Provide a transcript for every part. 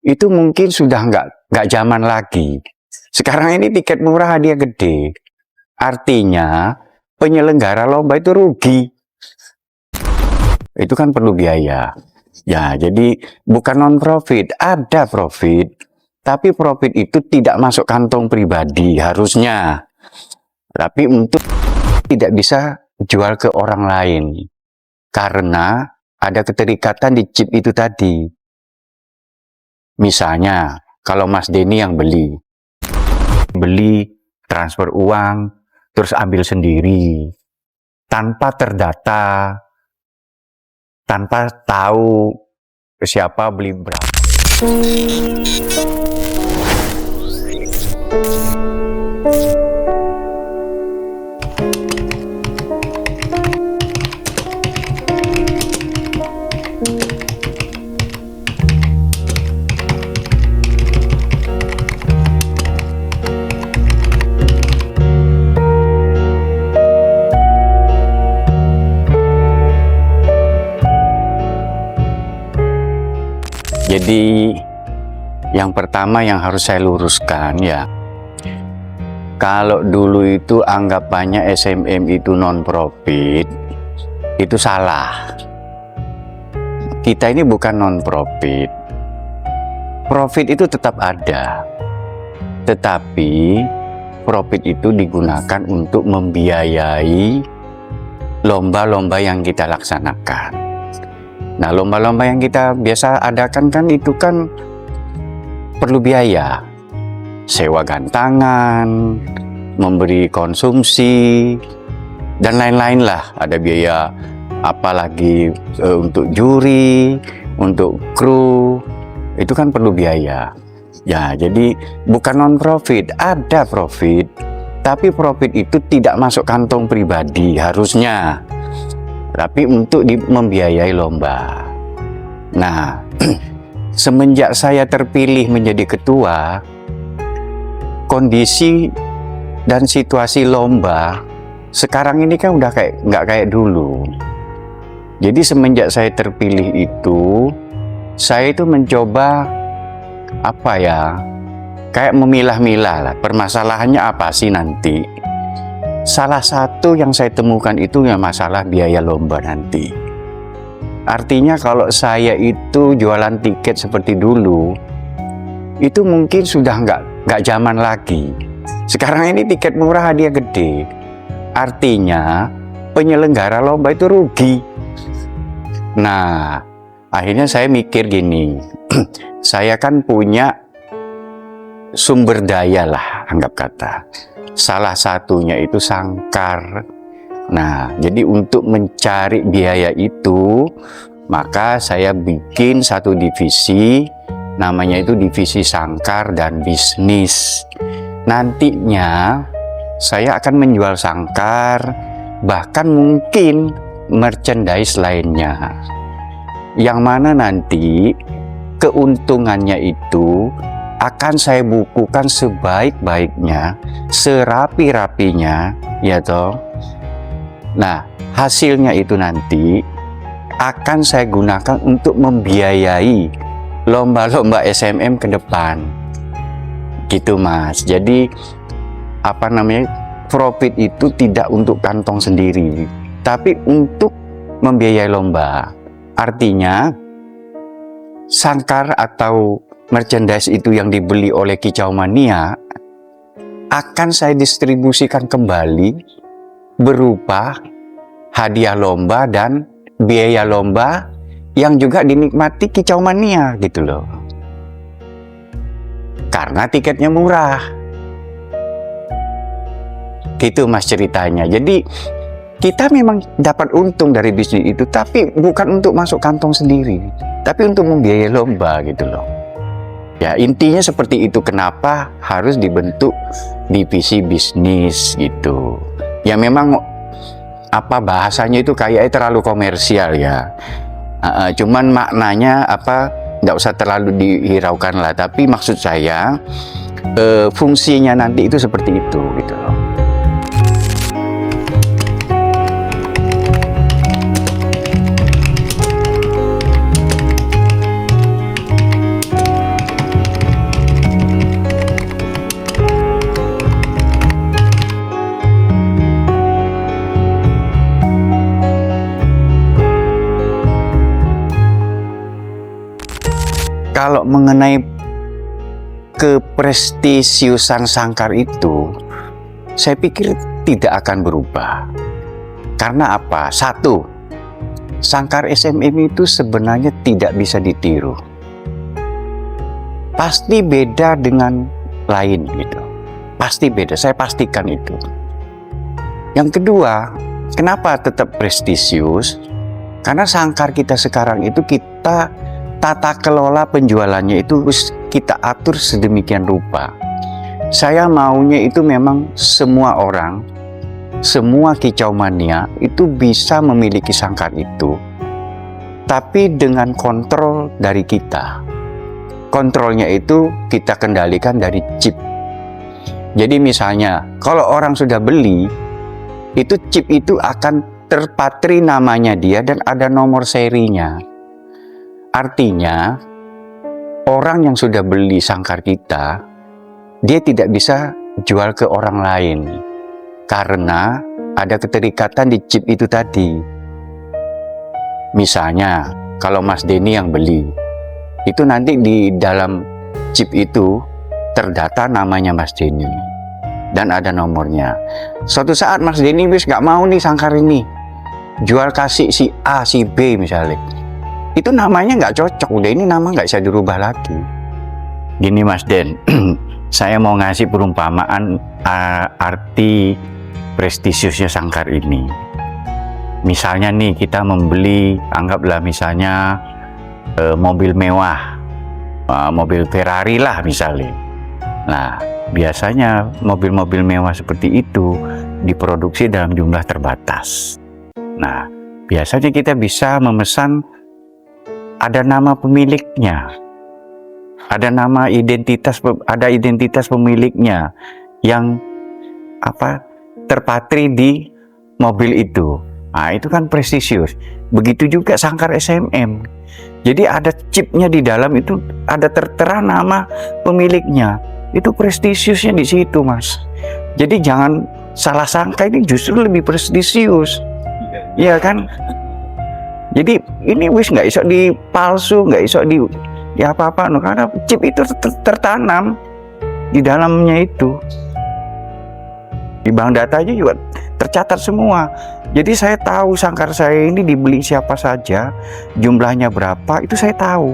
itu mungkin sudah nggak zaman lagi. Sekarang ini tiket murah hadiah gede. Artinya penyelenggara lomba itu rugi. Itu kan perlu biaya. Ya, jadi bukan non-profit, ada profit. Tapi profit itu tidak masuk kantong pribadi harusnya. Tapi untuk tidak bisa jual ke orang lain. Karena ada keterikatan di chip itu tadi. Misalnya, kalau Mas Denny yang beli transfer uang, terus ambil sendiri, tanpa terdata, tanpa tahu siapa beli berapa. Jadi yang pertama yang harus saya luruskan ya, kalau dulu itu anggapannya SMM itu non-profit, itu salah. Kita ini bukan non-profit. Profit itu tetap ada, tetapi profit itu digunakan untuk membiayai lomba-lomba yang kita laksanakan. Nah, lomba-lomba yang kita biasa adakan kan itu kan perlu biaya. Sewa gantangan, memberi konsumsi, dan lain-lain lah. Ada biaya apalagi untuk juri, untuk kru, itu kan perlu biaya. Ya, jadi bukan non-profit, ada profit. Tapi profit itu tidak masuk kantong pribadi harusnya. Tapi untuk membiayai lomba. Nah, semenjak saya terpilih menjadi ketua, kondisi dan situasi lomba sekarang ini kan udah nggak kayak dulu. Jadi semenjak saya terpilih itu, saya itu mencoba kayak memilah-milah lah, permasalahannya apa sih nanti. Salah satu yang saya temukan itu ya masalah biaya lomba nanti. Artinya kalau saya itu jualan tiket seperti dulu, itu mungkin sudah nggak zaman lagi. Sekarang ini tiket murah hadiah gede. Artinya penyelenggara lomba itu rugi. Nah, akhirnya saya mikir gini, saya kan punya sumber daya lah, anggap kata. Salah satunya itu sangkar. Nah, jadi untuk mencari biaya itu, maka saya bikin satu divisi, namanya itu divisi sangkar dan bisnis. Nantinya saya akan menjual sangkar, bahkan mungkin merchandise lainnya. Yang mana nanti keuntungannya itu akan saya bukukan sebaik-baiknya, serapi-rapinya, ya toh. Nah, hasilnya itu nanti akan saya gunakan untuk membiayai lomba-lomba SMM ke depan. Gitu, Mas. Jadi, profit itu tidak untuk kantong sendiri, tapi untuk membiayai lomba. Artinya, sangkar atau merchandise itu yang dibeli oleh Kicau Mania akan saya distribusikan kembali berupa hadiah lomba dan biaya lomba yang juga dinikmati Kicau Mania gitu loh. Karena tiketnya murah. Gitu, Mas, ceritanya. Jadi kita memang dapat untung dari bisnis itu, tapi bukan untuk masuk kantong sendiri, tapi untuk membiayai lomba gitu loh. Ya, intinya seperti itu, kenapa harus dibentuk divisi bisnis gitu. Ya memang bahasanya itu kayaknya terlalu komersial ya. Cuman maknanya nggak usah terlalu dihiraukan lah. Tapi maksud saya fungsinya nanti itu seperti itu gitu loh. kalau mengenai keprestisiusan sangkar itu, saya pikir tidak akan berubah. Karena apa? Satu, sangkar SMM itu sebenarnya tidak bisa ditiru. Pasti beda dengan lain gitu. Pasti beda, saya pastikan itu. Yang kedua, kenapa tetap prestisius? Karena sangkar kita sekarang itu kita tata kelola penjualannya itu kita atur sedemikian rupa. Saya maunya itu memang semua orang, semua kicau mania itu bisa memiliki sangkar itu, tapi dengan kontrol dari kita. Kontrolnya itu kita kendalikan dari chip. Jadi misalnya kalau orang sudah beli, itu chip itu akan terpatri namanya dia dan ada nomor serinya. Artinya orang yang sudah beli sangkar kita, dia tidak bisa jual ke orang lain karena ada keterikatan di chip itu tadi. Misalnya kalau Mas Denny yang beli, itu nanti di dalam chip itu terdata namanya Mas Denny dan ada nomornya. Suatu saat Mas Denny wis nggak mau nih sangkar ini, jual kasih si A, si B misalnya, itu namanya nggak cocok, udah ini nama nggak bisa dirubah lagi. Gini Mas Den, saya mau ngasih perumpamaan arti prestisiusnya sangkar ini. Misalnya nih kita membeli, anggaplah misalnya mobil mewah, mobil Ferrari lah misalnya. Nah, biasanya mobil-mobil mewah seperti itu diproduksi dalam jumlah terbatas. Nah, biasanya kita bisa memesan ada nama pemiliknya, ada nama identitas, ada identitas pemiliknya yang terpatri di mobil itu. Nah, itu kan prestisius. Begitu juga sangkar SMM. Jadi ada chipnya di dalam itu, ada tertera nama pemiliknya. Itu prestisiusnya di situ, Mas. Jadi jangan salah sangka, ini justru lebih prestisius. Iya kan? Jadi ini wis nggak iso dipalsu, nggak iso di apa-apa, karena chip itu tertanam di dalamnya itu. Di bank data aja juga tercatat semua. Jadi saya tahu sangkar saya ini dibeli siapa saja, jumlahnya berapa, itu saya tahu.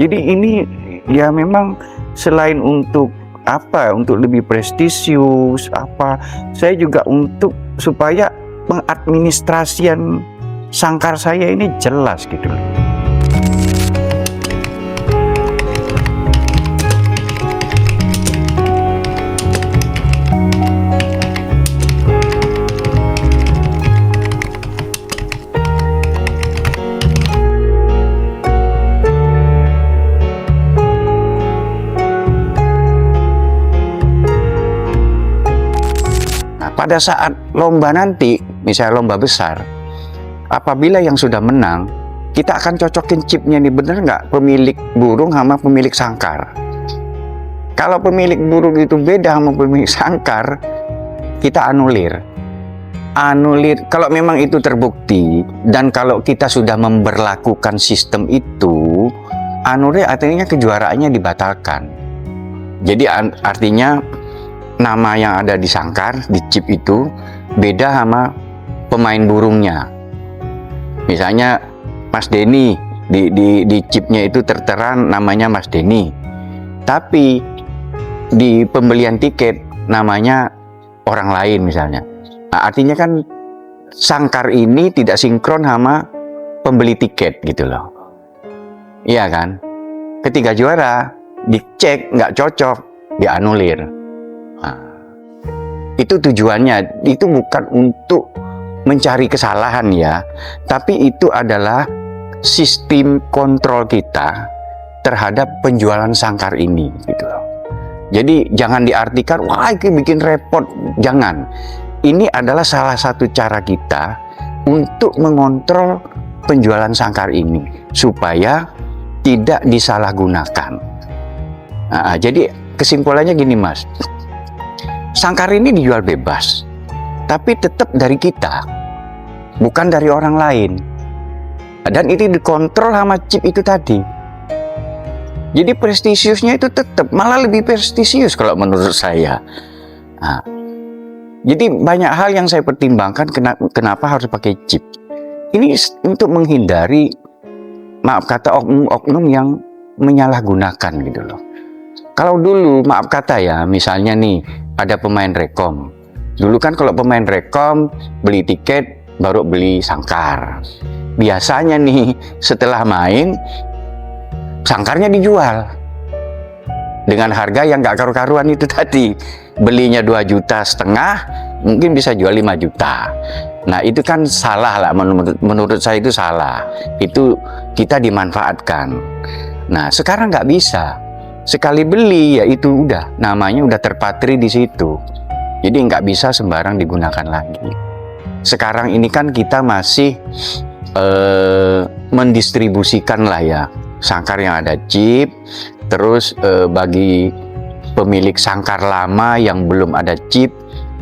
Jadi ini ya memang selain untuk untuk lebih prestisius saya juga untuk supaya pengadministrasian sangkar saya ini jelas gitu loh. Pada saat lomba nanti, misalnya lomba besar, apabila yang sudah menang, kita akan cocokin chipnya nih, bener nggak pemilik burung sama pemilik sangkar. Kalau pemilik burung itu beda sama pemilik sangkar, kita anulir. Kalau memang itu terbukti, dan kalau kita sudah memberlakukan sistem itu, anulir artinya kejuaraannya dibatalkan. Jadi artinya nama yang ada di sangkar, di chip itu beda sama pemain burungnya. Misalnya Mas Denny, di chipnya itu tertera namanya Mas Denny, tapi di pembelian tiket namanya orang lain misalnya. Nah, artinya kan sangkar ini tidak sinkron sama pembeli tiket gitu loh. Iya kan? Ketika juara dicek nggak cocok, dianulir. Nah, itu tujuannya, itu bukan untuk mencari kesalahan ya, tapi itu adalah sistem kontrol kita terhadap penjualan sangkar ini gitu loh. Jadi jangan diartikan wah ini bikin repot, jangan. Ini adalah salah satu cara kita untuk mengontrol penjualan sangkar ini supaya tidak disalahgunakan. Nah, jadi kesimpulannya gini Mas, sangkar ini dijual bebas, tapi tetap dari kita, bukan dari orang lain. Dan itu dikontrol sama chip itu tadi. Jadi prestisiusnya itu tetap, malah lebih prestisius kalau menurut saya. Nah, jadi banyak hal yang saya pertimbangkan kenapa harus pakai chip. Ini untuk menghindari, maaf kata, oknum-oknum yang menyalahgunakan gitu loh. Kalau dulu, maaf kata ya, misalnya nih, ada pemain rekom. Dulu kan kalau pemain rekom, beli tiket, baru beli sangkar. Biasanya nih, setelah main, sangkarnya dijual. Dengan harga yang gak karu-karuan itu tadi. Belinya 2,5 juta, mungkin bisa jual 5 juta. Nah itu kan salah lah, menurut saya itu salah. Itu kita dimanfaatkan. Nah sekarang nggak bisa. Sekali beli ya itu udah, namanya udah terpatri di situ. Jadi nggak bisa sembarang digunakan lagi. Sekarang ini kan kita masih mendistribusikan lah ya sangkar yang ada chip. Terus bagi pemilik sangkar lama yang belum ada chip,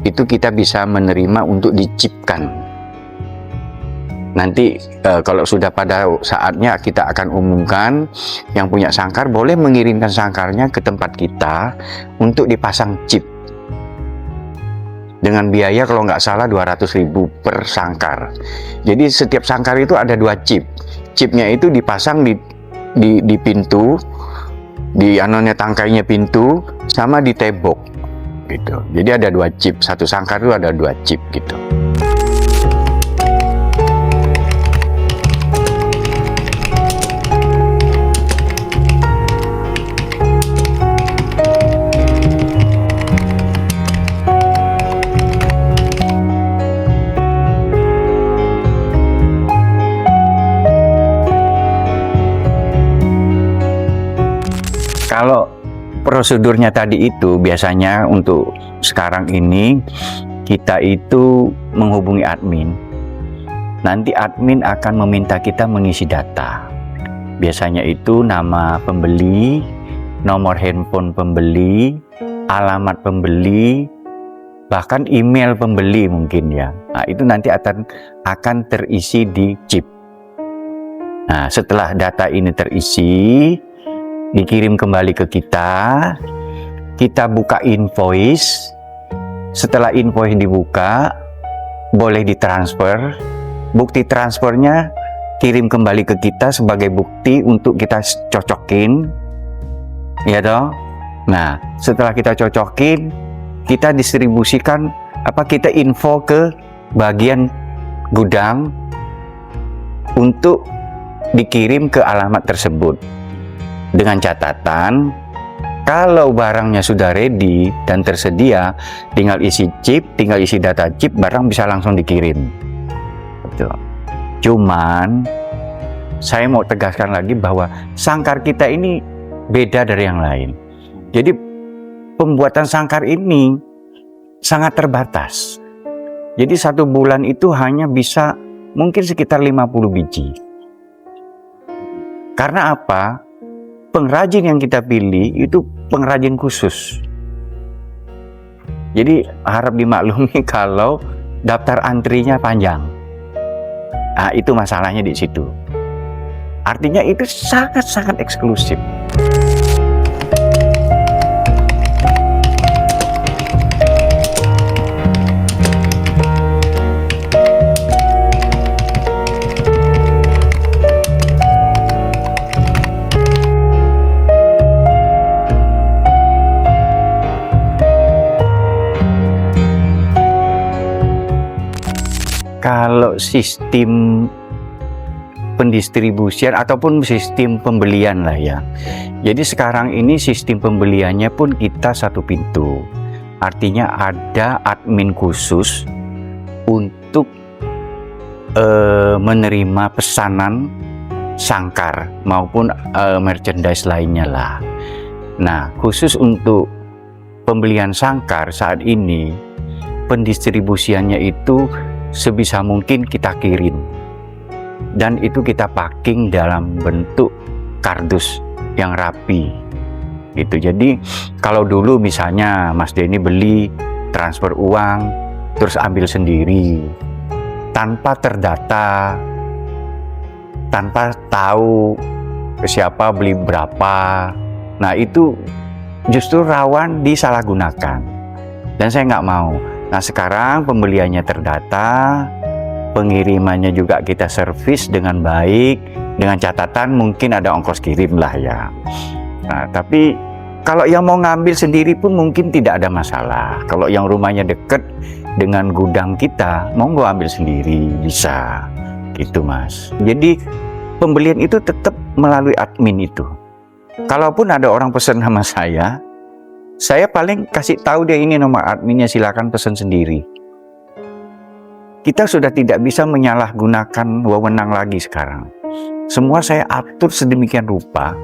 itu kita bisa menerima untuk dicipkan. Nanti kalau sudah pada saatnya kita akan umumkan, yang punya sangkar boleh mengirimkan sangkarnya ke tempat kita untuk dipasang chip. Dengan biaya kalau nggak salah 200.000 per sangkar. Jadi setiap sangkar itu ada 2 chip. Chipnya itu dipasang di pintu, di tangkainya pintu, sama di tembok gitu. Jadi ada 2 chip, satu sangkar itu ada 2 chip gitu. Kalau prosedurnya tadi itu biasanya untuk sekarang ini kita itu menghubungi admin. Nanti admin akan meminta kita mengisi data. Biasanya itu nama pembeli, nomor handphone pembeli, alamat pembeli, bahkan email pembeli mungkin ya. Nah, itu nanti akan terisi di chip. Nah, setelah data ini terisi, dikirim kembali ke kita buka invoice. Setelah invoice dibuka, boleh ditransfer. Bukti transfernya kirim kembali ke kita sebagai bukti untuk kita cocokin, ya toh. Nah, setelah kita cocokin, kita distribusikan, kita info ke bagian gudang untuk dikirim ke alamat tersebut. Dengan catatan, kalau barangnya sudah ready dan tersedia, tinggal isi chip, tinggal isi data chip, barang bisa langsung dikirim. Betul. Cuman, saya mau tegaskan lagi bahwa sangkar kita ini beda dari yang lain. Jadi, pembuatan sangkar ini sangat terbatas. Jadi, 1 bulan itu hanya bisa mungkin sekitar 50 biji. Karena apa? Pengrajin yang kita pilih itu pengrajin khusus. Jadi harap dimaklumi kalau daftar antrinya panjang. Nah, itu masalahnya di situ. Artinya itu sangat-sangat eksklusif. Kalau sistem pendistribusian ataupun sistem pembelian lah ya. Jadi sekarang ini sistem pembeliannya pun kita 1 pintu. Artinya ada admin khusus untuk menerima pesanan sangkar maupun merchandise lainnya lah. Nah, khusus untuk pembelian sangkar saat ini, pendistribusiannya itu sebisa mungkin kita kirim, dan itu kita packing dalam bentuk kardus yang rapi gitu. Jadi kalau dulu misalnya Mas Denny beli, transfer uang, terus ambil sendiri tanpa terdata, tanpa tahu siapa beli berapa, Nah itu justru rawan disalahgunakan. Dan saya nggak mau. Nah sekarang pembeliannya terdata, pengirimannya juga kita servis dengan baik, dengan catatan mungkin ada ongkos kirim lah ya. Nah tapi kalau yang mau ngambil sendiri pun mungkin tidak ada masalah. Kalau yang rumahnya deket dengan gudang kita, monggo ambil sendiri, bisa. Gitu Mas. Jadi pembelian itu tetap melalui admin itu. Kalaupun ada orang pesan sama saya paling kasih tahu dia ini nomor adminnya, silakan pesan sendiri. Kita sudah tidak bisa menyalahgunakan wewenang lagi sekarang. Semua saya atur sedemikian rupa,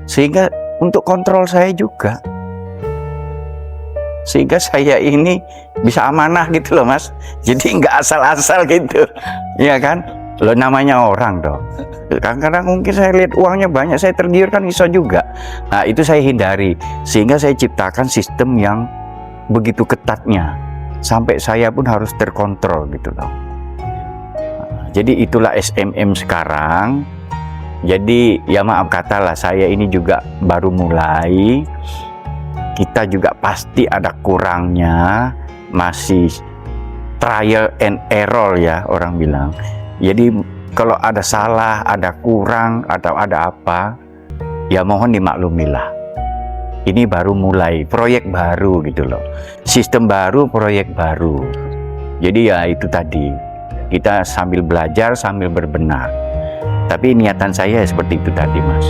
sehingga untuk kontrol saya juga. Sehingga saya ini bisa amanah gitu loh Mas. Jadi nggak asal-asal gitu. Ya kan? Lo namanya orang dong. Kadang-kadang mungkin saya lihat uangnya banyak, saya tergiur kan bisa juga. Nah itu saya hindari. Sehingga saya ciptakan sistem yang begitu ketatnya. Sampai saya pun harus terkontrol gitu loh. Jadi itulah SMM sekarang. Jadi ya maaf kata lah, saya ini juga baru mulai. Kita juga pasti ada kurangnya, masih trial and error ya orang bilang. Jadi kalau ada salah, ada kurang atau ada apa, ya mohon dimaklumilah. Ini baru mulai, proyek baru gitu loh. Sistem baru, proyek baru. Jadi ya itu tadi, kita sambil belajar, sambil berbenah. Tapi niatan saya seperti itu tadi Mas.